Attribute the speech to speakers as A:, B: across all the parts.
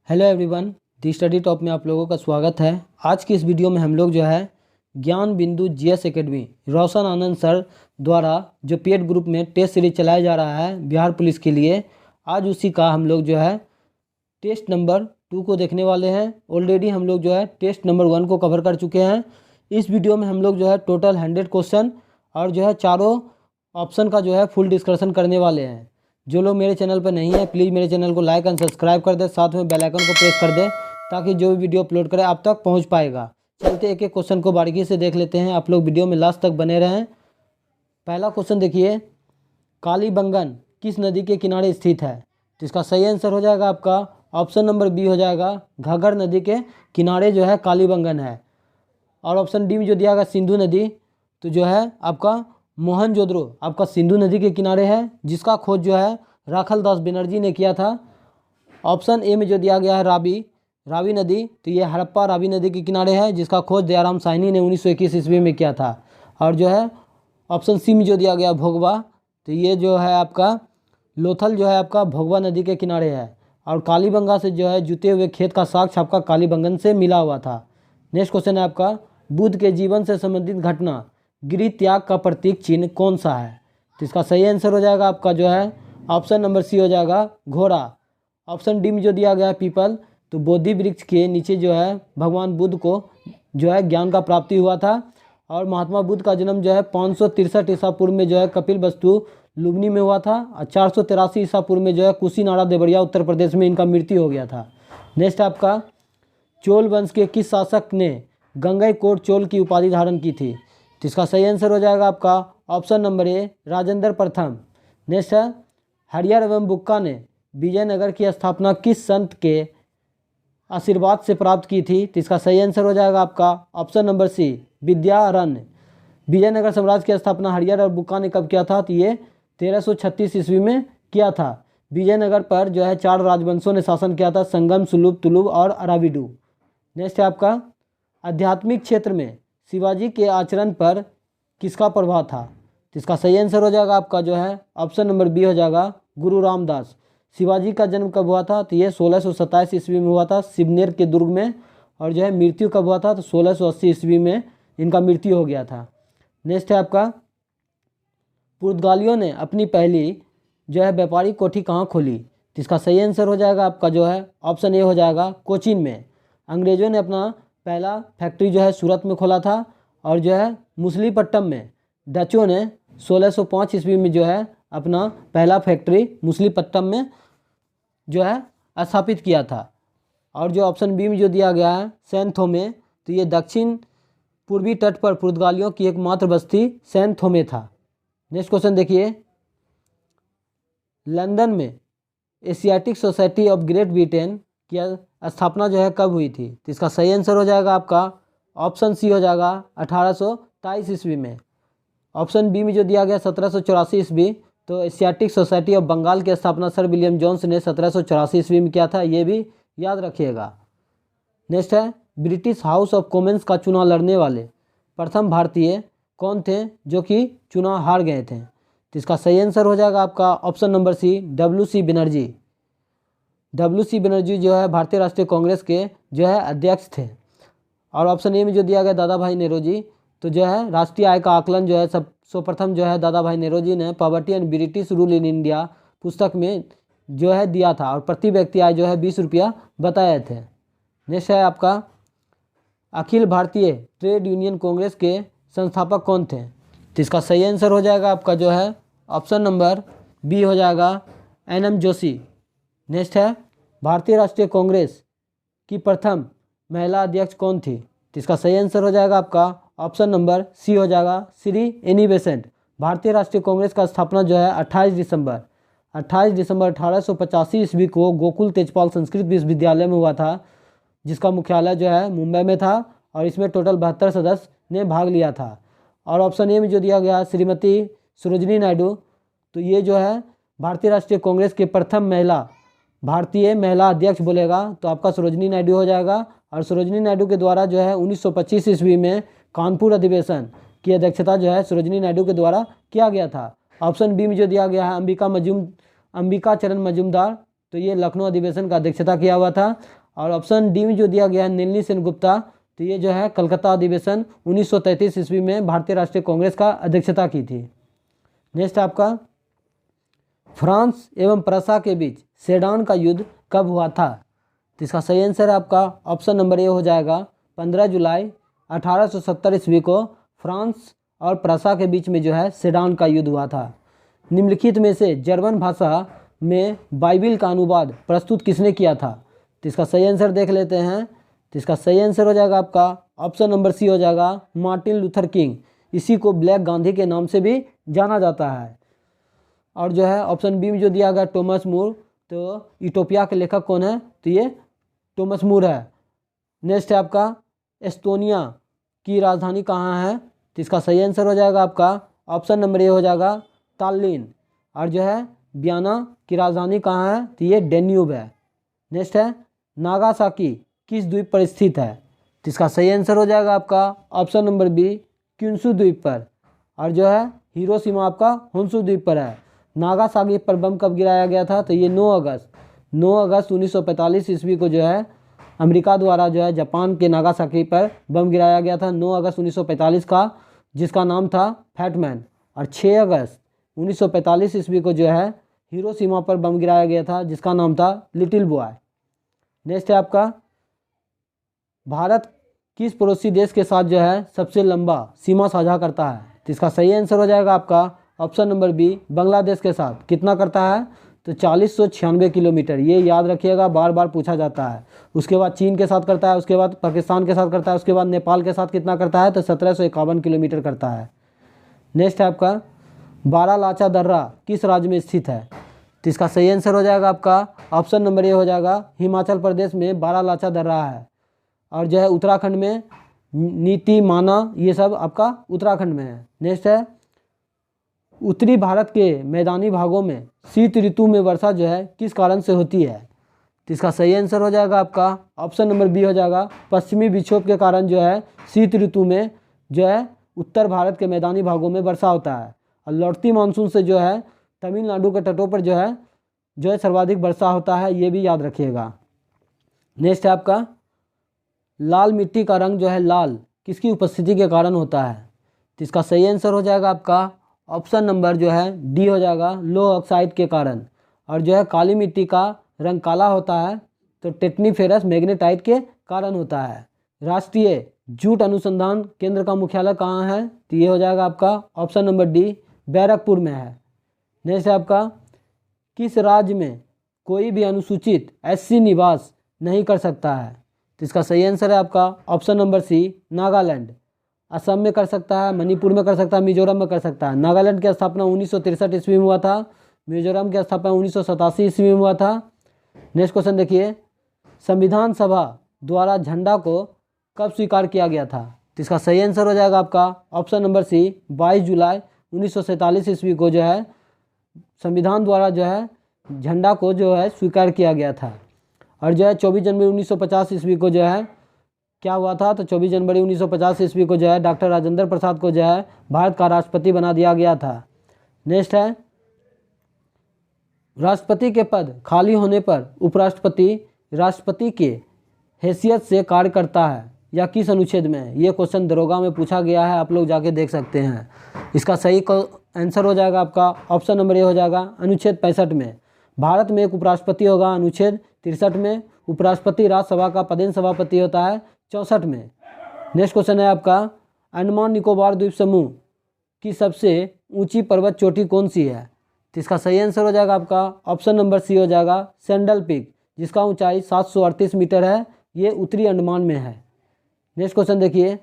A: Hello everyone, दी study top में आप लोगों का स्वागत है। आज की इस वीडियो में हम लोग जो है ज्ञान बिंदु जीएस एकेडमी रोशन आनंद सर द्वारा जो पेड ग्रुप में टेस्ट सीरीज चलाया जा रहा है बिहार पुलिस के लिए, आज उसी का हम लोग जो है टेस्ट नंबर 2 को देखने वाले हैं। ऑलरेडी हम लोग जो है टेस्ट नंबर 1 को कवर कर चुके हैं। इस वीडियो में हम लोग जो है टोटल 100 क्वेश्चन और जो है चारों ऑप्शन का जो है फुल डिस्कशन करने वाले हैं। जो लोग मेरे चैनल पर नहीं है प्लीज़ मेरे चैनल को लाइक एंड सब्सक्राइब कर दे, साथ में बेल आइकन को प्रेस कर दे ताकि जो भी वीडियो अपलोड करें आप तक पहुंच पाएगा। चलते एक एक क्वेश्चन को बारीकी से देख लेते हैं, आप लोग वीडियो में लास्ट तक बने रहें। पहला क्वेश्चन देखिए, कालीबंगन किस नदी के किनारे स्थित है? तो इसका सही आंसर हो जाएगा आपका ऑप्शन नंबर बी हो जाएगा, घाघर नदी के किनारे जो है कालीबंगन है। और ऑप्शन डी में जो दिया गया सिंधु नदी, तो जो है आपका मोहनजोदड़ो आपका सिंधु नदी के किनारे है, जिसका खोज जो है राखल दास बनर्जी ने किया था। ऑप्शन ए में जो दिया गया है रावी नदी, तो ये हड़प्पा रावी नदी के किनारे है, जिसका खोज दयाराम साहनी ने 1921 ईस्वी में किया था। और जो है ऑप्शन सी में जो दिया गया भोगवा, तो ये जो है आपका लोथल जो है आपका भोगवा नदी के किनारे है। और कालीबंगा से जो है जुते हुए खेत का साक्ष्य आपका कालीबंगन से मिला हुआ था। नेक्स्ट क्वेश्चन है आपका, बुद्ध के जीवन से संबंधित घटना गिरि त्याग का प्रतीक चिन्ह कौन सा है? तो इसका सही आंसर हो जाएगा आपका जो है ऑप्शन नंबर सी हो जाएगा घोड़ा। ऑप्शन डी में जो दिया गया है पीपल, तो बोधि वृक्ष के नीचे जो है भगवान बुद्ध को जो है ज्ञान का प्राप्ति हुआ था। और महात्मा बुद्ध का जन्म जो है 563 ईसा पूर्व में जो है कपिल वस्तु लुम्बिनी में हुआ था। और 483 ईसा पूर्व में जो है कुशीनाड़ा देवरिया उत्तर प्रदेश में इनका मृत्यु हो गया था। नेक्स्ट आपका, चोल वंश के किस शासक ने गंगईकोट चोल की उपाधि धारण की थी? तो इसका सही आंसर हो जाएगा आपका ऑप्शन नंबर ए राजेंद्र प्रथम। नेक्स्ट है, हरियर एवं बुक्का ने विजयनगर की स्थापना किस संत के आशीर्वाद से प्राप्त की थी? तो इसका सही आंसर हो जाएगा आपका option number C Vidyaranya. Vijayanagara साम्राज्य की स्थापना हरियर और बुक्का ने कब किया था? तो ये 1336 ईस्वी में किया था। विजयनगर पर जो है 4 राजवंशों ने शासन किया था, संगम, सुलुभ, तुलुभ और अराविडू। नेक्स्ट है आपका, आध्यात्मिक क्षेत्र में शिवाजी के आचरण पर किसका प्रभाव था? तो इसका सही आंसर हो जाएगा आपका जो है ऑप्शन नंबर बी हो जाएगा गुरु रामदास। शिवाजी का जन्म कब हुआ था? तो ये 1627 ईस्वी में हुआ था सिवनेर के दुर्ग में। और जो है मृत्यु कब हुआ था? तो 1680 ईस्वी में इनका मृत्यु हो गया था। नेक्स्ट है आपका, पुर्तगालियों ने अपनी पहली जो है व्यापारिक कोठी कहाँ खोली? तो इसका सही आंसर हो जाएगा आपका जो है ऑप्शन ए हो जाएगा कोचीन में। अंग्रेजों ने अपना पहला फैक्ट्री जो है सूरत में खोला था। और जो है मुसलीपट्टम में डचों ने 1605 ईस्वी में जो है अपना पहला फैक्ट्री मुसलीपट्टम में जो है स्थापित किया था। और जो ऑप्शन बी में जो दिया गया है सैन थोमे, तो ये दक्षिण पूर्वी तट पर पुर्तगालियों की एकमात्र बस्ती सैन थोमे था। नेक्स्ट क्वेश्चन देखिए, लंदन में Asiatic society of great Britain की स्थापना जो है कब हुई थी? तो इसका सही आंसर हो जाएगा आपका ऑप्शन सी हो जाएगा 1823 ईस्वी में। ऑप्शन बी में जो दिया गया 1784 ईस्वी, तो एशियाटिक सोसाइटी ऑफ बंगाल की स्थापना सर विलियम जोन्स ने 1784 ईस्वी में किया था, ये भी याद रखिएगा। नेक्स्ट है, ब्रिटिश हाउस ऑफ कॉमन्स का चुनाव लड़ने वाले प्रथम भारतीय कौन थे जो कि चुनाव हार गए थे? तो इसका सही आंसर हो जाएगा आपका option number C WC Banerjee. WC Banerjee जो है भारतीय राष्ट्रीय कांग्रेस के जो है अध्यक्ष थे। और ऑप्शन ए में जो दिया गया दादा भाई नेरोजी, तो जो है राष्ट्रीय आय का आकलन जो है सर्वप्रथम जो है दादा भाई नेरोजी ने poverty and British rule in India पुस्तक में जो है दिया था। और प्रति व्यक्ति आय जो है 20 रुपया बताए थे। नेक्स्ट है आपका, अखिल भारतीय ट्रेड यूनियन कांग्रेस के संस्थापक कौन थे? तो इसका सही आंसर हो जाएगा आपका जो है ऑप्शन नंबर बी हो जाएगा NM जोशी। नेक्स्ट है, भारतीय राष्ट्रीय कांग्रेस की प्रथम महिला अध्यक्ष कौन थी? तो इसका सही आंसर हो जाएगा आपका ऑप्शन नंबर सी हो जाएगा श्री एनी बेसेंट। भारतीय राष्ट्रीय कांग्रेस का स्थापना जो है 28 दिसंबर 1885 ईस्वी को गोकुल तेजपाल संस्कृत विश्वविद्यालय में हुआ था, जिसका मुख्यालय जो है मुंबई में था। और इसमें टोटल 72 सदस्य ने भाग लिया था। और ऑप्शन ए में जो दिया गया श्रीमती सरोजिनी नायडू, तो ये जो है भारतीय राष्ट्रीय कांग्रेस के प्रथम भारतीय महिला अध्यक्ष बोलेगा तो आपका सरोजिनी नायडू हो जाएगा। और सरोजिनी नायडू के द्वारा जो है 1925 ईस्वी में कानपुर अधिवेशन की अध्यक्षता जो है सरोजिनी नायडू के द्वारा किया गया था। ऑप्शन बी में जो दिया गया है अंबिका चरण मजूमदार, तो ये लखनऊ अधिवेशन का अध्यक्षता किया हुआ था। और ऑप्शन डी में जो दिया गया है नलिनी सेनगुप्ता, तो ये जो है कलकत्ता अधिवेशन 1933 ईस्वी में भारतीय राष्ट्रीय कांग्रेस का अध्यक्षता की थी। नेक्स्ट आपका, फ्रांस एवं प्रसा के बीच सेडान का युद्ध कब हुआ था? तो इसका सही आंसर है आपका ऑप्शन नंबर ए हो जाएगा 15 जुलाई 1870 ईस्वी को फ्रांस और प्रसा के बीच में जो है सेडान का युद्ध हुआ था। निम्नलिखित में से जर्मन भाषा में बाइबिल का अनुवाद प्रस्तुत किसने किया था? तो इसका सही आंसर देख लेते हैं। तो इसका सही आंसर हो जाएगा आपका ऑप्शन नंबर सी हो जाएगा मार्टिन लूथर किंग। इसी को ब्लैक गांधी के नाम से भी जाना जाता है। और जो है ऑप्शन बी में जो दिया गया टॉमस मूर, तो यूटोपिया के लेखक कौन है? तो ये टॉमस मूर है। नेक्स्ट है आपका, एस्टोनिया की राजधानी कहाँ है? तो इसका सही आंसर हो जाएगा आपका ऑप्शन नंबर ए हो जाएगा ताल्लिन। और जो है वियना की राजधानी कहाँ है? तो ये डेन्यूब है। नेक्स्ट है, नागासाकी किस द्वीप पर स्थित है? तो इसका सही आंसर हो जाएगा आपका ऑप्शन नंबर बी क्युन्सू द्वीप पर। और जो है हिरोशिमा आपका होन्शु द्वीप पर है। नागासाकी पर बम कब गिराया गया था? तो ये 9 अगस्त 1945 ईस्वी को जो है अमेरिका द्वारा जो है जापान के नागासाकी पर बम गिराया गया था 9 अगस्त 1945 का, जिसका नाम था फैटमैन। और 6 अगस्त 1945 ईस्वी को जो है हिरोशिमा पर बम गिराया गया था, जिसका नाम था लिटिल बॉय। नेक्स्ट है आपका, भारत किस पड़ोसी देश के साथ जो है सबसे लंबा सीमा साझा करता है? तो इसका सही आंसर हो जाएगा आपका ऑप्शन नंबर बी बांग्लादेश के साथ। कितना करता है? तो 4096 किलोमीटर। ये याद रखिएगा, बार बार पूछा जाता है। उसके बाद चीन के साथ करता है, उसके बाद पाकिस्तान के साथ करता है, उसके बाद नेपाल के साथ कितना करता है? तो 1751 किलोमीटर करता है। नेक्स्ट है आपका, बारालाचा दर्रा किस राज्य में स्थित है? तो इसका सही आंसर हो जाएगा आपका ऑप्शन नंबर ए हो जाएगा हिमाचल प्रदेश में बारालाचा दर्रा है। और जो है उत्तराखंड में नीति माना, ये सब आपका उत्तराखंड में है। नेक्स्ट है, उत्तरी भारत के मैदानी भागों में शीत ऋतु में वर्षा जो है किस कारण से होती है? तो इसका सही आंसर हो जाएगा आपका ऑप्शन नंबर बी हो जाएगा पश्चिमी विक्षोभ के कारण जो है शीत ऋतु में जो है उत्तर भारत के मैदानी भागों में वर्षा होता है। और लौटती मानसून से जो है तमिलनाडु के तटों पर जो है सर्वाधिक वर्षा होता है, ये भी याद रखिएगा। नेक्स्ट है आपका, लाल मिट्टी का रंग जो है लाल किसकी उपस्थिति के कारण होता है? तो इसका सही आंसर हो जाएगा आपका ऑप्शन नंबर जो है डी हो जाएगा लो ऑक्साइड के कारण। और जो है काली मिट्टी का रंग काला होता है तो टेक्नीफेरस मैग्नेटाइट के कारण होता है। राष्ट्रीय जूट अनुसंधान केंद्र का मुख्यालय कहाँ है? तो ये हो जाएगा आपका ऑप्शन नंबर डी बैरकपुर में है। नेक्स्ट है आपका, किस राज्य में कोई भी अनुसूचित एससी निवास नहीं कर सकता है? तो इसका सही आंसर है आपका option number C Nagaland. Assam में कर सकता है, मणिपुर में कर सकता है, मिजोरम में कर सकता है। नागालैंड की स्थापना 1963 ईस्वी में हुआ था, मिजोरम की स्थापना 1987 ईस्वी में हुआ था। नेक्स्ट क्वेश्चन देखिए, संविधान सभा द्वारा झंडा को कब स्वीकार किया गया था? तो इसका सही आंसर हो जाएगा आपका ऑप्शन नंबर सी 22 जुलाई 1947 ईस्वी को जो है संविधान द्वारा जो है झंडा को जो है स्वीकार किया गया था। और जो है 24 जनवरी 1950 ईस्वी को जो है क्या हुआ था? तो 24 जनवरी 1950 ईस्वी को जो है डॉक्टर राजेंद्र प्रसाद को जो है भारत का राष्ट्रपति बना दिया गया था। नेक्स्ट है, राष्ट्रपति के पद खाली होने पर उपराष्ट्रपति राष्ट्रपति के हैसियत से कार्य करता है या किस अनुच्छेद में? ये क्वेश्चन दरोगा में पूछा गया है, आप लोग जाके देख सकते हैं। इसका सही आंसर हो जाएगा आपका ऑप्शन नंबर ए हो जाएगा अनुच्छेद 65 में। भारत में एक उपराष्ट्रपति होगा अनुच्छेद 63 में। उपराष्ट्रपति राज्यसभा का पदेन सभापति होता है 64 में। नेक्स्ट क्वेश्चन है आपका, अंडमान निकोबार द्वीप समूह की सबसे ऊंची पर्वत चोटी कौन सी है? तो इसका सही आंसर हो जाएगा आपका ऑप्शन नंबर सी हो जाएगा सैंडल पीक, जिसका ऊंचाई 738 मीटर है। ये उत्तरी अंडमान में है। नेक्स्ट क्वेश्चन देखिए,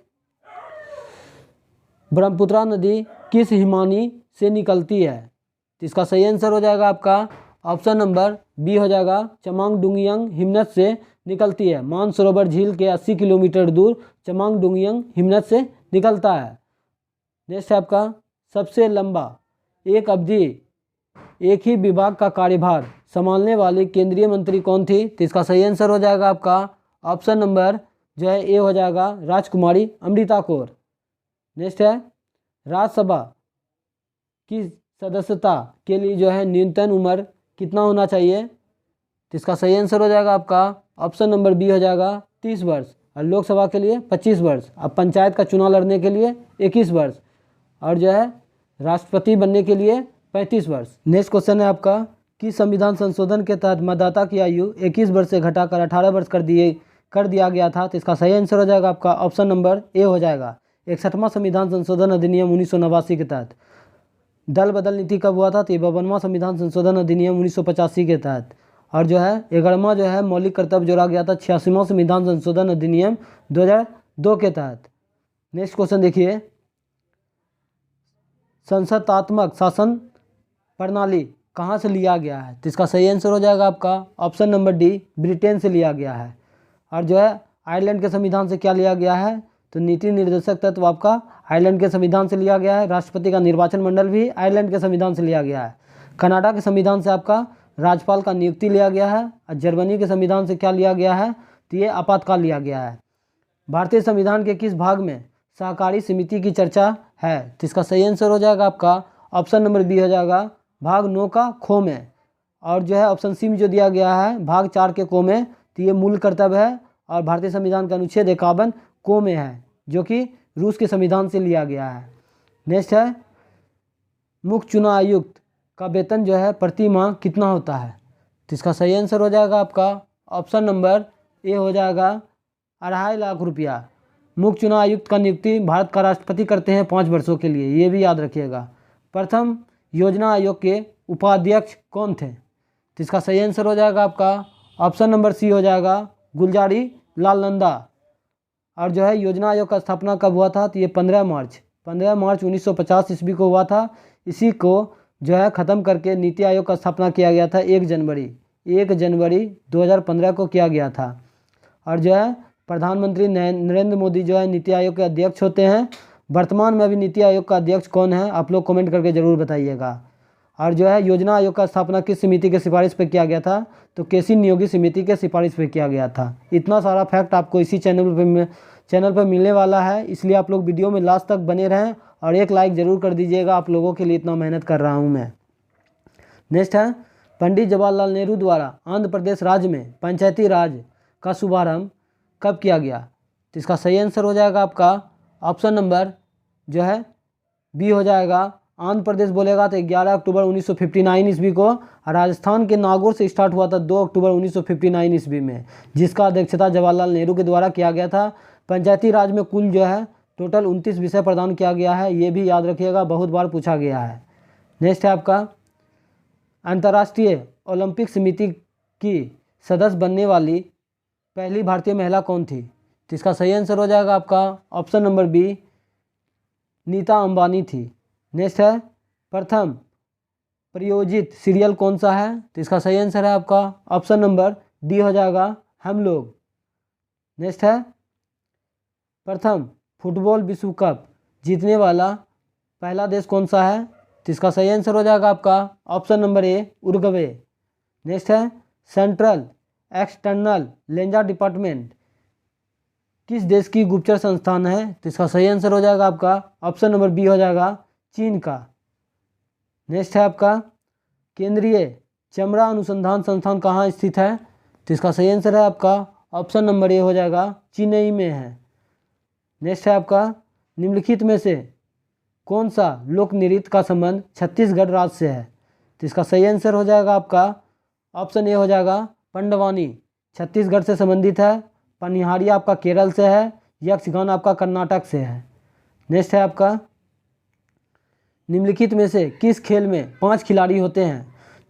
A: ब्रह्मपुत्रा नदी किस हिमानी से निकलती है? तो इसका सही आंसर हो जाएगा आपका ऑप्शन नंबर बी हो जाएगा चमांगडुंगियांग हिमनद से निकलती है। मानसरोवर झील के 80 किलोमीटर दूर चमांगडुंगियांग हिमनद से निकलता है। नेक्स्ट है आपका, सबसे लंबा एक अवधि एक ही विभाग का कार्यभार संभालने वाली केंद्रीय मंत्री कौन थी? तो इसका सही आंसर हो जाएगा आपका ऑप्शन नंबर जो है ए हो जाएगा राजकुमारी अमृता कौर। नेक्स्ट है, राज्यसभा की सदस्यता के लिए जो है न्यूनतम उम्र कितना होना चाहिए? तो इसका सही आंसर हो जाएगा आपका ऑप्शन नंबर बी हो जाएगा 30 वर्ष, और लोकसभा के लिए 25 वर्ष, अब पंचायत का चुनाव लड़ने के लिए 21 वर्ष, और जो है राष्ट्रपति बनने के लिए 35 वर्ष। नेक्स्ट क्वेश्चन है आपका कि संविधान संशोधन के तहत मतदाता की आयु 21 वर्ष से घटाकर 18 वर्ष कर दिया गया था। तो इसका सही आंसर हो जाएगा आपका ऑप्शन नंबर ए हो जाएगा 61वां संविधान संशोधन अधिनियम 1989 के तहत। दल बदल नीति कब हुआ था? तो ये 52वां संविधान संशोधन अधिनियम 1985 के तहत। और जो है 11वां जो है मौलिक कर्तव्य जोड़ा गया था 86वां संविधान संशोधन अधिनियम 2002 के तहत। नेक्स्ट क्वेश्चन देखिए, संसदात्मक शासन प्रणाली कहाँ से लिया गया है? तो इसका सही आंसर हो जाएगा आपका ऑप्शन नंबर डी ब्रिटेन से लिया गया है। और जो है आयरलैंड के संविधान से क्या लिया गया है? तो नीति निर्देशक तत्व आपका आयरलैंड के संविधान से लिया गया है। राष्ट्रपति का निर्वाचन मंडल भी आयरलैंड के संविधान से लिया गया है। कनाडा के संविधान से आपका राज्यपाल का नियुक्ति लिया गया है। और जर्मनी के संविधान से क्या लिया गया है? तो ये आपातकाल लिया गया है। भारतीय संविधान के किस भाग में सहकारी समिति की चर्चा है? तो इसका सही आंसर हो जाएगा आपका ऑप्शन नंबर बी हो जाएगा भाग 9 का खो में। और जो है ऑप्शन सी में जो दिया गया है भाग 4 के को में, तो ये मूल कर्तव्य है और भारतीय संविधान का अनुच्छेद 51 को में है, जो कि रूस के संविधान से लिया गया है। नेक्स्ट है, मुख्य चुनाव आयुक्त का वेतन जो है प्रति माह कितना होता है? तो इसका सही आंसर हो जाएगा आपका ऑप्शन नंबर ए हो जाएगा 2.5 लाख रुपया। मुख्य चुनाव आयुक्त का नियुक्ति भारत का राष्ट्रपति करते हैं 5 वर्षों के लिए, ये भी याद रखिएगा। प्रथम योजना आयोग के उपाध्यक्ष कौन थे? तो इसका सही आंसर हो जाएगा आपका ऑप्शन नंबर सी हो जाएगा गुलजारी लाल नंदा। और जो है योजना आयोग का स्थापना कब हुआ था? तो ये 15 मार्च 1950 ईस्वी को हुआ था। इसी को जो है ख़त्म करके नीति आयोग का स्थापना किया गया था 1 जनवरी 2015 को किया गया था। और जो है प्रधानमंत्री नरेंद्र मोदी जो है नीति आयोग के अध्यक्ष होते हैं। वर्तमान में अभी नीति आयोग का अध्यक्ष कौन है? आप लोग कमेंट करके ज़रूर बताइएगा। और जो है योजना आयोग का स्थापना किस समिति के सिफारिश पर किया गया था? तो केसी नियोगी समिति के सिफारिश पर किया गया था। इतना सारा फैक्ट आपको इसी चैनल पर मिलने वाला है, इसलिए आप लोग वीडियो में लास्ट तक बने रहें और एक लाइक ज़रूर कर दीजिएगा। आप लोगों के लिए इतना मेहनत कर रहा हूँ मैं। नेक्स्ट है, पंडित जवाहरलाल नेहरू द्वारा आंध्र प्रदेश राज्य में पंचायती राज का शुभारंभ कब किया गया? तो इसका सही आंसर हो जाएगा आपका ऑप्शन नंबर जो है बी हो जाएगा। आंध्र प्रदेश बोलेगा तो 11 अक्टूबर 1959 ईस्वी को। राजस्थान के नागौर से स्टार्ट हुआ था 2 अक्टूबर 1959 ईस्वी में, जिसका अध्यक्षता जवाहरलाल नेहरू के द्वारा किया गया था। पंचायती राज में कुल जो है टोटल 29 विषय प्रदान किया गया है, ये भी याद रखिएगा, बहुत बार पूछा गया है। नेक्स्ट है आपका, अंतर्राष्ट्रीय ओलंपिक समिति की सदस्य बनने वाली पहली भारतीय महिला कौन थी? तो इसका सही आंसर हो जाएगा आपका option number B Nita Ambani थी। नेक्स्ट है, प्रथम प्रायोजित सीरियल कौन सा है? तो इसका सही आंसर है आपका ऑप्शन नंबर डी हो जाएगा हम लोग। नेक्स्ट है, प्रथम फुटबॉल विश्व कप जीतने वाला पहला देश कौन सा है? तो इसका सही आंसर हो जाएगा आपका option number A Uruguay. Next है, सेंट्रल एक्सटर्नल लेंजर डिपार्टमेंट किस देश की गुप्तचर संस्थान है? तो इसका सही आंसर हो जाएगा आपका ऑप्शन नंबर बी हो जाएगा चीन का। नेक्स्ट है आपका, केंद्रीय चमड़ा अनुसंधान संस्थान कहाँ स्थित है? तो इसका सही आंसर है आपका ऑप्शन नंबर ए हो जाएगा चेन्नई में है। नेक्स्ट है आपका, निम्नलिखित में से कौन सा लोक नृत्य का संबंध छत्तीसगढ़ राज्य से है? तो इसका सही आंसर हो जाएगा आपका ऑप्शन ए हो जाएगा पंडवानी, छत्तीसगढ़ से संबंधित है। पनिहारी आपका केरल से है। यक्षगान आपका कर्नाटक से है। नेक्स्ट है आपका, निम्नलिखित में से किस खेल में 5 खिलाड़ी होते हैं?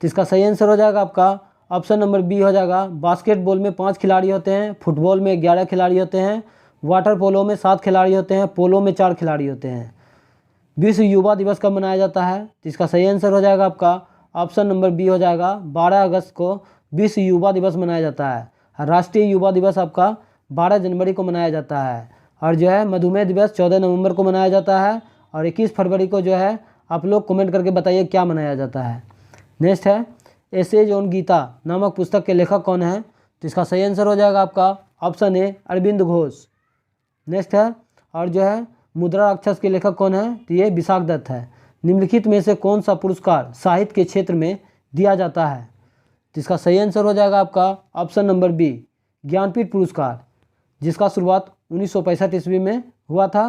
A: तो इसका सही आंसर हो जाएगा आपका ऑप्शन नंबर बी हो जाएगा बास्केटबॉल में 5 खिलाड़ी होते हैं, फुटबॉल में 11 खिलाड़ी होते हैं, वाटर पोलो में 7 खिलाड़ी होते हैं, पोलो में 4 खिलाड़ी होते हैं। विश्व युवा दिवस कब मनाया जाता है? तो इसका सही आंसर हो जाएगा आपका ऑप्शन नंबर बी हो जाएगा 12 अगस्त को विश्व युवा दिवस मनाया जाता है। राष्ट्रीय युवा दिवस आपका 12 जनवरी को मनाया जाता है। और जो है मधुमेह दिवस 14 नवंबर को मनाया जाता है। और 21 फरवरी को जो है आप लोग कमेंट करके बताइए क्या मनाया जाता है। नेक्स्ट है, एसेज ऑन गीता नामक पुस्तक के लेखक कौन है? तो इसका सही आंसर हो जाएगा आपका option A Arvind Ghosh. Next है, और जो है मुद्रा राक्षस के लेखक कौन है? तो ये विशाख दत्त है। निम्नलिखित में से कौन सा पुरस्कार साहित्य के क्षेत्र में दिया जाता है? तो तो इसका सही आंसर हो जाएगा आपका ऑप्शन नंबर बी, ज्ञानपीठ पुरस्कार, जिसका शुरुआत 1965 ईस्वी में हुआ था।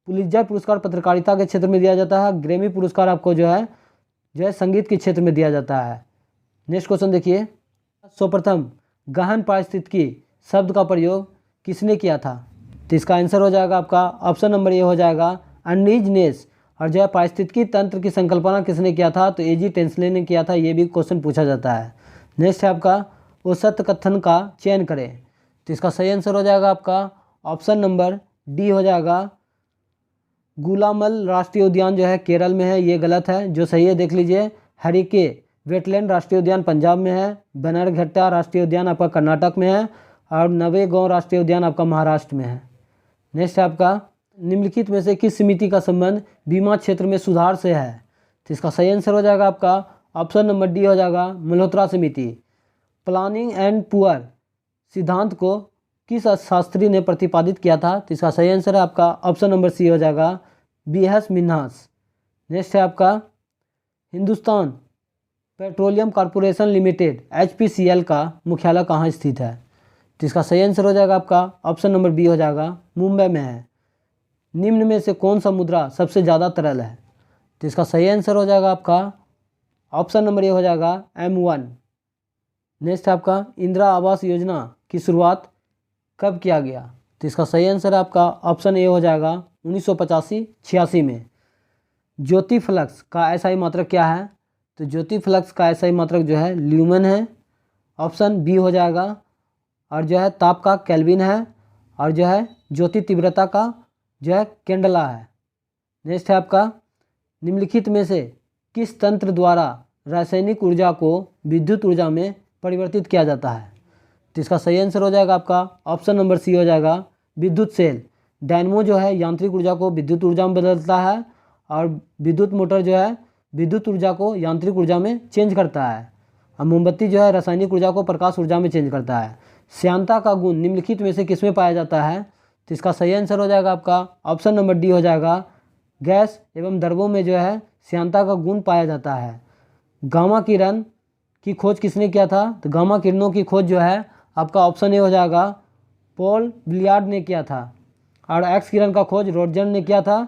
A: पुलित्जर पुरस्कार पत्रकारिता के क्षेत्र में दिया जाता है। ग्रैमी पुरस्कार आपको जो है संगीत के क्षेत्र में दिया जाता है। नेक्स्ट क्वेश्चन देखिए, सर्वप्रथम गहन पारिस्थितिकी शब्द का प्रयोग किसने किया था? तो इसका आंसर हो जाएगा आपका ऑप्शन नंबर ए हो जाएगा अर्नीज नेस। और जो है पारिस्थितिकी तंत्र की संकल्पना किसने किया था? तो एजी टेंसले ने किया था। ये भी क्वेश्चन पूछा जाता है। नेक्स्ट है आपका औसत कथन का चयन करें। तो इसका सही आंसर हो जाएगा आपका ऑप्शन नंबर डी हो जाएगा गुलामल राष्ट्रीय उद्यान जो है केरल में है, ये गलत है। जो सही है देख लीजिए, हरिके वेटलैंड राष्ट्रीय उद्यान पंजाब में है, बनरघट्टा राष्ट्रीय उद्यान आपका कर्नाटक में है, और नवेगांव राष्ट्रीय उद्यान आपका महाराष्ट्र में है। नेक्स्ट है आपका निम्नलिखित में से किस समिति का संबंध बीमा क्षेत्र में सुधार से है? तो इसका सही आंसर हो जाएगा आपका ऑप्शन नंबर डी हो जाएगा मल्होत्रा समिति। प्लानिंग एंड पुअर सिद्धांत को किस शास्त्री ने प्रतिपादित किया था? तो इसका सही आंसर है आपका ऑप्शन नंबर सी हो जाएगा बीएस मिन्हास। नेक्स्ट है आपका Hindustan petroleum corporation limited HPCL का मुख्यालय कहाँ स्थित है? तो इसका सही आंसर हो जाएगा आपका ऑप्शन नंबर बी हो जाएगा मुंबई में है। निम्न में से कौन सा मुद्रा सबसे ज़्यादा तरल है? तो इसका सही आंसर हो जाएगा आपका ऑप्शन नंबर ए हो जाएगा M1। नेक्स्ट आपका इंदिरा आवास योजना की शुरुआत कब किया गया? तो इसका सही आंसर है आपका ऑप्शन ए हो जाएगा 1985-86 में। ज्योति फ्लक्स का SI मात्रक क्या है? तो ज्योति फ्लक्स का SI मात्रक जो है ल्यूमेन है, ऑप्शन बी हो जाएगा। और जो है ताप का केल्विन है, और जो है ज्योति तीव्रता का जो है केंडला है। नेक्स्ट है आपका निम्नलिखित में से किस तंत्र द्वारा रासायनिक ऊर्जा को विद्युत ऊर्जा में परिवर्तित किया जाता है? तो इसका सही आंसर हो जाएगा आपका ऑप्शन नंबर सी हो जाएगा विद्युत सेल। डायनमो जो है यांत्रिक ऊर्जा को विद्युत ऊर्जा में बदलता है, और विद्युत मोटर जो है विद्युत ऊर्जा को यांत्रिक ऊर्जा में चेंज करता है, और मोमबत्ती जो है रासायनिक ऊर्जा को प्रकाश ऊर्जा में चेंज करता है। श्यानता का गुण निम्नलिखित में से किसमें पाया जाता है? तो इसका सही आंसर हो जाएगा आपका ऑप्शन नंबर डी हो जाएगा गैस एवं द्रवों में जो है श्यानता का गुण पाया जाता है। गामा किरण की खोज किसने किया था? तो गामा किरणों की खोज जो है आपका ऑप्शन ए हो जाएगा पॉल बिलियार्ड ने किया था, और एक्स किरण का खोज रोटजन ने किया था।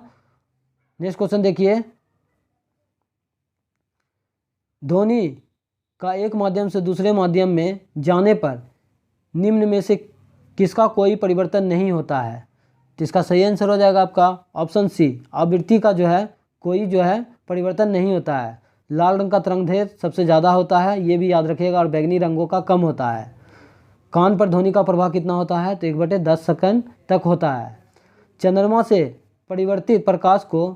A: नेक्स्ट क्वेश्चन देखिए, ध्वनि का एक माध्यम से दूसरे माध्यम में जाने पर निम्न में से किसका कोई परिवर्तन नहीं होता है? तो इसका सही आंसर हो जाएगा आपका ऑप्शन सी, आवृत्ति का जो है कोई जो है परिवर्तन नहीं होता है। लाल रंग का तरंगदैर्घ्य सबसे ज़्यादा होता है, ये भी याद रखिएगा, और बैगनी रंगों का कम होता है। कान पर ध्वनि का प्रभाव कितना होता है? तो 1/10 सेकंड तक होता है। चंद्रमा से परिवर्तित प्रकाश को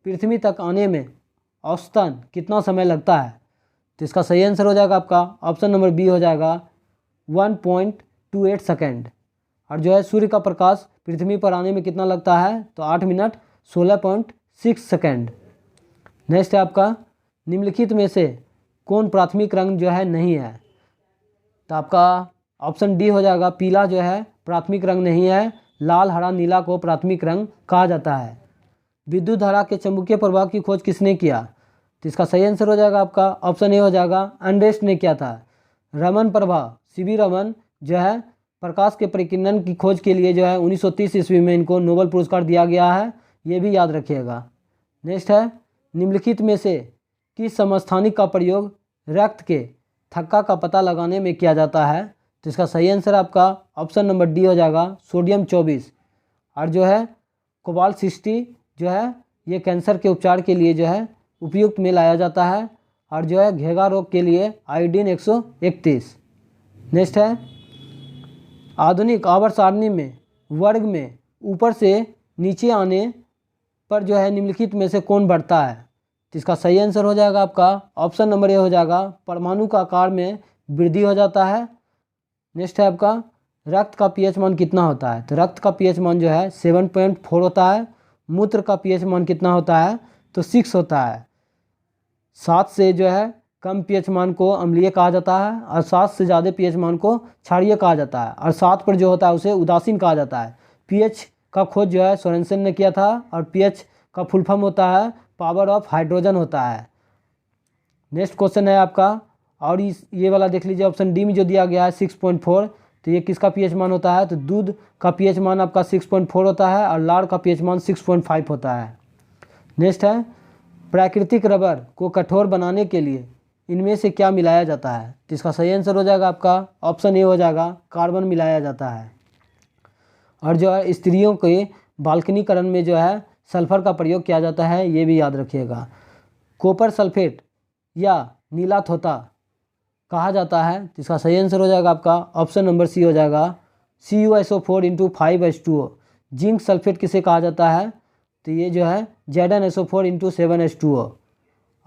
A: पृथ्वी तक आने में औसतन कितना समय लगता है? तो इसका सही आंसर हो जाएगा आपका ऑप्शन नंबर बी हो जाएगा 1.28 सेकेंड। और जो है सूर्य का प्रकाश पृथ्वी पर आने में कितना लगता है? तो 8 मिनट 16.6 सेकेंड। नेक्स्ट है आपका निम्नलिखित में से कौन प्राथमिक रंग जो है नहीं है? तो आपका ऑप्शन डी हो जाएगा पीला जो है प्राथमिक रंग नहीं है। लाल हरा नीला को प्राथमिक रंग कहा जाता है। विद्युत धारा के चुंबकीय प्रभाव की खोज किसने किया? तो इसका सही आंसर हो जाएगा आपका ऑप्शन ए हो जाएगा अनरेस्ट ने किया था। रमन प्रभाव सीवी रमन जो है प्रकाश के परिकिरण की खोज के लिए जो है 1930 ईस्वी में इनको नोबेल पुरस्कार दिया गया है, ये भी याद रखिएगा। नेक्स्ट है निम्नलिखित में से किस समस्थानिक का प्रयोग रक्त के थक्का का पता लगाने में किया जाता है? तो इसका सही आंसर आपका ऑप्शन नंबर डी हो जाएगा सोडियम 24। और जो है कोबाल्ट 60 जो है ये कैंसर के उपचार के लिए जो है उपयुक्त में लाया जाता है, और जो है घेगा रोग के लिए आयोडीन 131। नेक्स्ट है आधुनिक आवर्त सारणी में वर्ग में ऊपर से नीचे आने पर जो है निम्नलिखित में से कौन बढ़ता है? तो इसका सही आंसर हो जाएगा आपका ऑप्शन नंबर ए हो जाएगा परमाणु का आकार में वृद्धि हो जाता है। नेक्स्ट है आपका रक्त का पीएच मान कितना होता है? तो रक्त का पीएच मान जो है 7.4 होता है। मूत्र का पीएच मान कितना होता है? तो 6 होता है। 7 से जो है कम पीएच मान को अम्लीय कहा जाता है, और 7 से ज़्यादा पीएच मान को क्षारीय कहा जाता है, और 7 पर जो होता है उसे उदासीन कहा जाता है। पीएच का खोज जो है सोरेनसन ने किया था, और पीएच का फुल फॉर्म होता है पावर ऑफ हाइड्रोजन होता है। नेक्स्ट क्वेश्चन है आपका और ये वाला देख लीजिए ऑप्शन डी में जो दिया गया है 6.4, तो ये किसका पीएच मान होता है, तो दूध का पीएच मान आपका 6.4 होता है और लार का पीएच मान 6.5 होता है। नेक्स्ट है प्राकृतिक रबर को कठोर बनाने के लिए इनमें से क्या मिलाया जाता है, तो इसका सही आंसर हो जाएगा आपका ऑप्शन ए हो जाएगा, कार्बन मिलाया जाता है। और जो है स्त्रियों के बाल्कनीकरण में जो है सल्फर का प्रयोग किया जाता है, ये भी याद रखिएगा। कॉपर सल्फेट या नीला थोथा कहा जाता है, तो इसका सही आंसर हो जाएगा आपका ऑप्शन नंबर सी हो जाएगा, CuSO4 × 5H2O। जिंक सल्फेट किसे कहा जाता है, तो ये जो है ZnSO4 × 7H2O।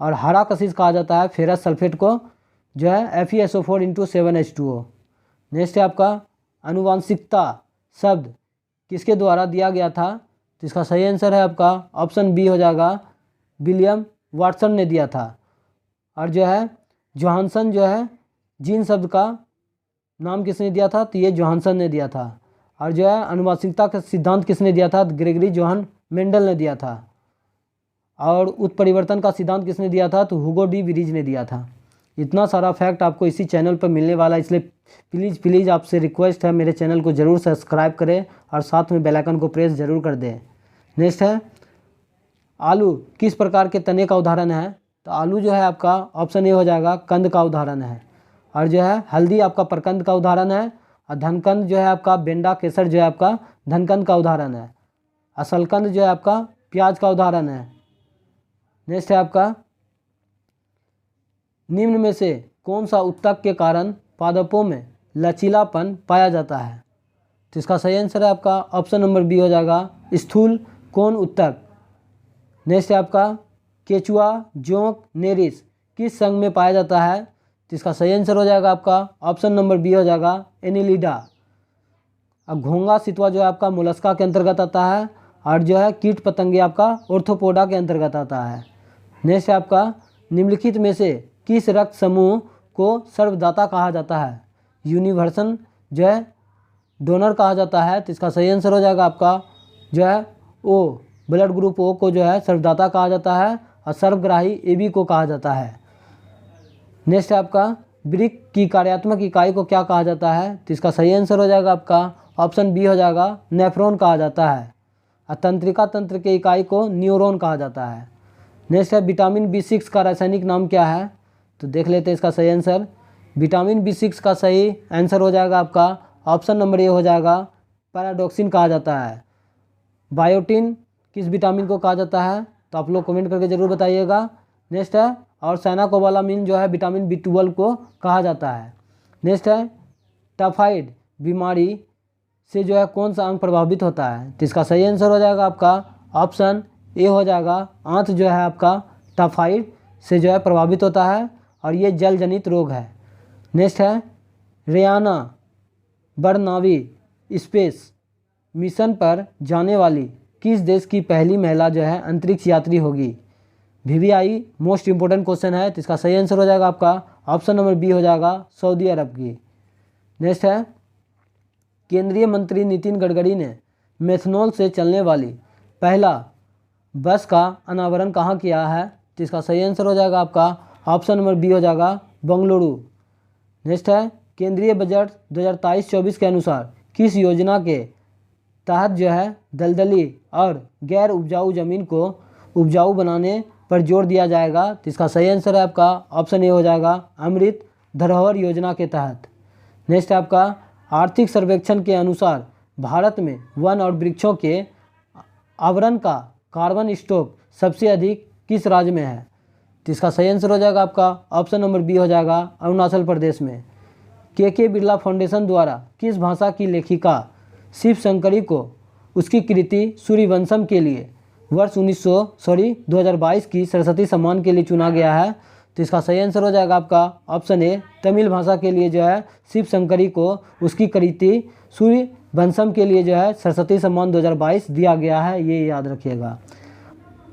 A: और हरा कशिश कहा जाता है फेरस सल्फेट को, जो है FeSO4 × 7H2O। नेक्स्ट है आपका अनुवांशिकता शब्द किसके द्वारा दिया गया था, तो इसका सही आंसर है आपका ऑप्शन बी हो जाएगा, विलियम वाटसन ने दिया था। और जो है जोहानसन जो है जीन शब्द का नाम किसने दिया था, तो ये जोहानसन ने दिया था। और जो है अनुवांशिकता का सिद्धांत किसने दिया था, ग्रेगरी जोहान मेंडल ने दिया था। और उत्परिवर्तन का सिद्धांत किसने दिया था, तो हुगो डी विरीज ने दिया था। इतना सारा फैक्ट आपको इसी चैनल पर मिलने वाला है, इसलिए प्लीज़ आपसे रिक्वेस्ट है मेरे चैनल को ज़रूर सब्सक्राइब करें और साथ में बेल आइकन को प्रेस ज़रूर कर दें। नेक्स्ट है आलू किस प्रकार के तने का उदाहरण है, तो आलू जो है आपका ऑप्शन ए हो जाएगा, कंद का उदाहरण है। और जो है हल्दी आपका प्रकंद का उदाहरण है। और धनकंद जो है आपका बेंडा केसर जो है आपका धनकंद का उदाहरण है। असलकंद जो है आपका प्याज का उदाहरण है। नेक्स्ट है आपका निम्न में से कौन सा उत्तक के कारण पादपों में लचीलापन पाया जाता है, तो इसका सही आंसर है आपका ऑप्शन नंबर बी हो जाएगा, स्थूल कोण उत्तक। नेक्स्ट है आपका केचुआ जोंक नेरिस किस संघ में पाया जाता है, तो इसका सही आंसर हो जाएगा आपका ऑप्शन नंबर बी हो जाएगा, एनिलिडा। अब घोंगा सितवा जो है आपका मोलस्का के अंतर्गत आता है। और जो है कीट पतंगे आपका ऑर्थोपोडा के अंतर्गत आता है। नेक्स्ट है आपका निम्नलिखित में से किस रक्त समूह को सर्वदाता कहा जाता है, यूनिवर्सल जो है डोनर कहा जाता है, तो इसका सही आंसर हो जाएगा आपका जो है ओ, ब्लड ग्रुप ओ को जो है सर्वदाता कहा जाता है और सर्वग्राही AB को कहा जाता है। नेक्स्ट है आपका वृक्क की कार्यात्मक इकाई को क्या कहा जाता है, तो इसका सही आंसर हो जाएगा आपका ऑप्शन बी हो जाएगा, नेफ्रॉन कहा जाता है। और तंत्रिका तंत्र के इकाई को न्यूरॉन कहा जाता है। नेक्स्ट है विटामिन B6 का रासायनिक नाम क्या है, तो देख लेते हैं इसका सही आंसर। विटामिन B6 का सही आंसर हो जाएगा आपका ऑप्शन नंबर ए हो जाएगा, पैराडॉक्सिन कहा जाता है। बायोटिन किस विटामिन को कहा जाता है, तो आप लोग कमेंट करके ज़रूर बताइएगा। नेक्स्ट है और साइनाकोबालामिन जो है विटामिन B12 को कहा जाता है। नेक्स्ट है टाइफाइड बीमारी से जो है कौन सा अंग प्रभावित होता है, तो इसका सही आंसर हो जाएगा आपका ऑप्शन ए हो जाएगा, आंत जो है आपका टाइफाइड से जो है प्रभावित होता है और ये जल जनित रोग है। नेक्स्ट है रेयाना बरनावी स्पेस मिशन पर जाने वाली किस देश की पहली महिला जो है अंतरिक्ष यात्री होगी, VVI मोस्ट इंपोर्टेंट क्वेश्चन है, तो इसका सही आंसर हो जाएगा आपका ऑप्शन नंबर बी हो जाएगा, सऊदी अरब की। नेक्स्ट है केंद्रीय मंत्री नितिन गडकरी ने मेथनॉल से चलने वाली पहला बस का अनावरण कहाँ किया है, तो इसका सही आंसर हो जाएगा आपका ऑप्शन नंबर बी हो जाएगा, बंगलुरु। नेक्स्ट है केंद्रीय बजट 2023-24 के अनुसार किस योजना के तहत जो है दलदली और गैर उपजाऊ ज़मीन को उपजाऊ बनाने पर जोर दिया जाएगा, तो इसका सही आंसर है आपका ऑप्शन ए हो जाएगा, अमृत धरोहर योजना के तहत। नेक्स्ट है आपका आर्थिक सर्वेक्षण के अनुसार भारत में वन और वृक्षों के आवरण का कार्बन स्टॉक सबसे अधिक किस राज्य में है, तो इसका सही आंसर हो जाएगा आपका ऑप्शन नंबर बी हो जाएगा, अरुणाचल प्रदेश में। के बिरला फाउंडेशन द्वारा किस भाषा की लेखिका शिव शंकरी को उसकी कृति सूर्यवंशम के लिए वर्ष 2022 की सरस्वती सम्मान के लिए चुना गया है, तो इसका सही आंसर हो जाएगा आपका ऑप्शन ए, तमिल भाषा के लिए जो है शिव शंकरी को उसकी कृति सूर्यवंशम के लिए जो है सरस्वती सम्मान 2022 दिया गया है, ये याद रखिएगा।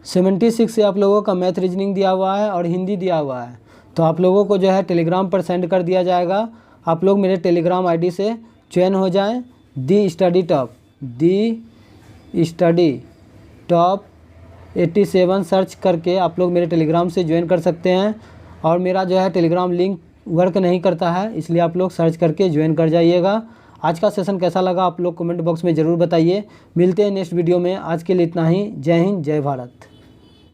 A: 76 से आप लोगों का मैथ रीजनिंग दिया हुआ है और हिंदी दिया हुआ है, तो आप लोगों को जो है टेलीग्राम पर सेंड कर दिया जाएगा। आप लोग मेरे टेलीग्राम आईडी से ज्वाइन हो जाएं, दी स्टडी टॉप 87 सर्च करके आप लोग मेरे टेलीग्राम से ज्वाइन कर सकते हैं। और मेरा जो है टेलीग्राम लिंक वर्क नहीं करता है, इसलिए आप लोग सर्च करके ज्वाइन कर जाइएगा। आज का सेशन कैसा लगा आप लोग कमेंट बॉक्स में ज़रूर बताइए। मिलते हैं नेक्स्ट वीडियो में, आज के लिए इतना ही। जय हिंद, जय भारत।